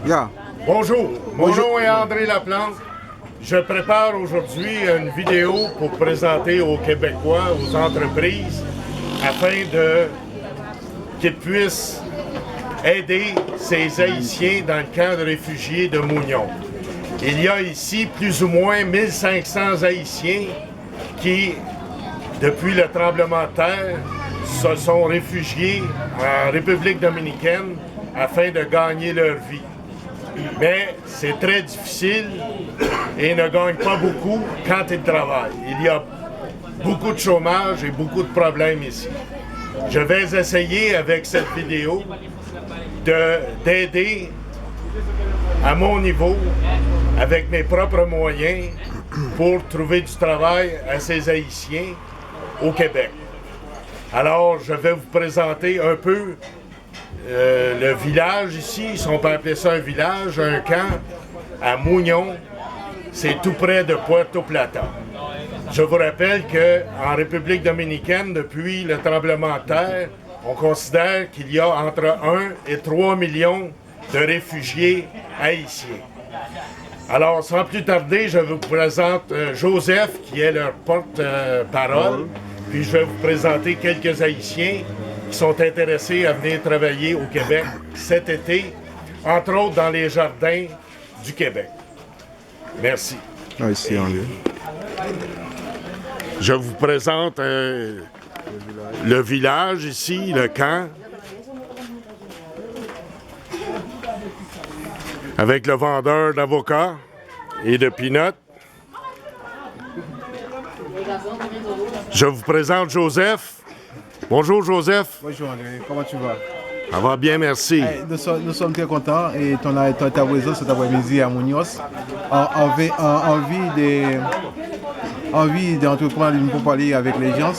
Yeah. Bonjour, mon nom est André Laplante. Je prépare aujourd'hui une vidéo pour présenter aux Québécois, aux entreprises, afin qu'ils puissent aider ces Haïtiens dans le camp de réfugiés de Mougnon. Il y a ici plus ou moins 1500 Haïtiens qui, depuis le tremblement de terre, se sont réfugiés en République dominicaine afin de gagner leur vie. Mais c'est très difficile et ne gagnent pas beaucoup quand ils travaillent. Il y a beaucoup de chômage et beaucoup de problèmes ici. Je vais essayer avec cette vidéo d'aider à mon niveau, avec mes propres moyens, pour trouver du travail à ces Haïtiens au Québec. Alors, je vais vous présenter un peu le village ici, si on peut appeler ça un village, un camp à Mougnon, c'est tout près de Puerto Plata. Je vous rappelle qu'en République dominicaine, depuis le tremblement de terre, on considère qu'il y a entre 1 et 3 millions de réfugiés haïtiens. Alors, sans plus tarder, je vous présente Joseph, qui est leur porte-parole, puis je vais vous présenter quelques Haïtiens qui sont intéressés à venir travailler au Québec cet été, entre autres dans les jardins du Québec. Merci. Ici, en lieu. Je vous présente le village ici, le camp, avec le vendeur d'avocats et de peanuts. Je vous présente Joseph. Bonjour Joseph. Bonjour André, comment tu vas? Ça va bien, merci. Nous sommes très contents et ta présence cet après-midi à Muñoz. Envie d'entreprendre pour parler avec les gens,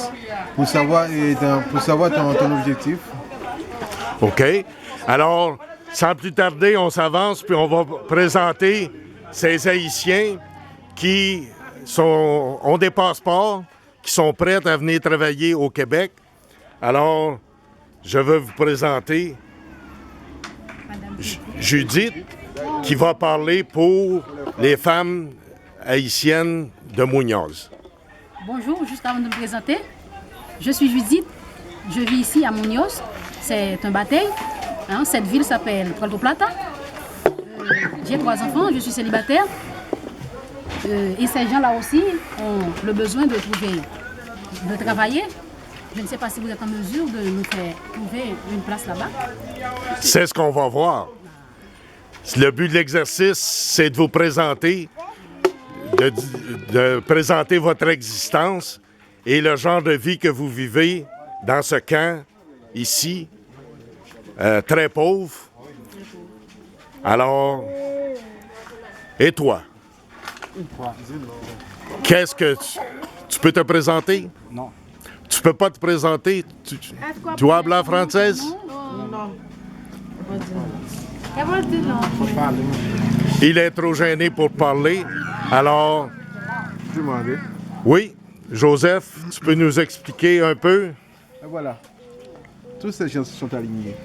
pour savoir ton objectif. OK. Alors, sans plus tarder, on s'avance puis on va présenter ces Haïtiens qui ont des passeports, qui sont prêts à venir travailler au Québec. Alors, je veux vous présenter Judith, qui va parler pour les femmes haïtiennes de Muñoz. Bonjour, juste avant de me présenter, je suis Judith, je vis ici à Muñoz, c'est un bataille, cette ville s'appelle Puerto Plata. J'ai 3 enfants, je suis célibataire et ces gens-là aussi ont le besoin de travailler. Je ne sais pas si vous êtes en mesure de nous faire trouver une place là-bas. C'est ce qu'on va voir. Le but de l'exercice, c'est de vous présenter, de présenter votre existence et le genre de vie que vous vivez dans ce camp ici, très pauvre. Alors, et toi? Qu'est-ce que tu peux te présenter? Non. Tu peux pas te présenter? Tu hablas française? Non. Il est trop gêné pour parler. Alors, oui, Joseph, tu peux nous expliquer un peu? Et voilà, tous ces gens se sont alignés.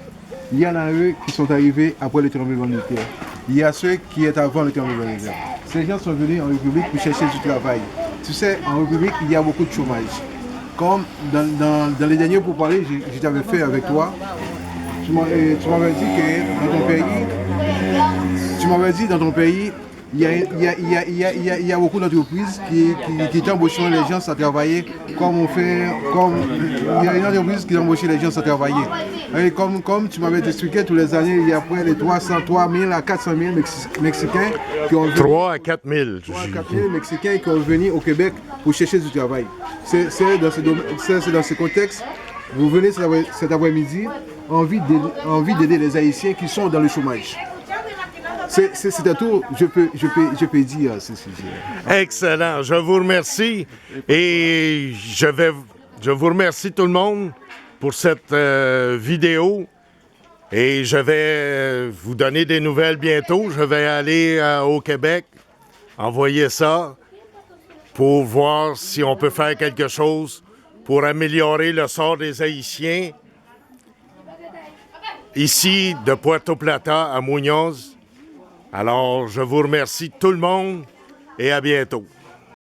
Il y en a eux qui sont arrivés après le tremblement de terre. Il y a ceux qui étaient avant le tremblement de terre. Ces gens sont venus en République pour chercher du travail. Tu sais, en République, il y a beaucoup de chômage. Comme dans les derniers pourparlers, je t'avais fait avec toi, tu m'avais dit que dans ton pays, il y a beaucoup d'entreprises qui embauchent les gens à travailler il y a une entreprise qui embauche les gens à travailler. Et comme tu m'avais expliqué, tous les années, il y a près de 3 000 à 400 000 Mexicains qui ont 3 à 4 000. 3 à 4 000 Mexicains qui ont venu au Québec pour chercher du travail. C'est dans ce contexte, vous venez cet après-midi, envie d'aider les Haïtiens qui sont dans le chômage. C'est à tout, je peux dire ce sujet. Excellent, je vous remercie et je vous remercie tout le monde pour cette vidéo et je vais vous donner des nouvelles bientôt. Je vais aller au Québec, envoyer ça pour voir si on peut faire quelque chose pour améliorer le sort des Haïtiens ici de Puerto Plata à Muñoz Alors, je vous remercie tout le monde et à bientôt.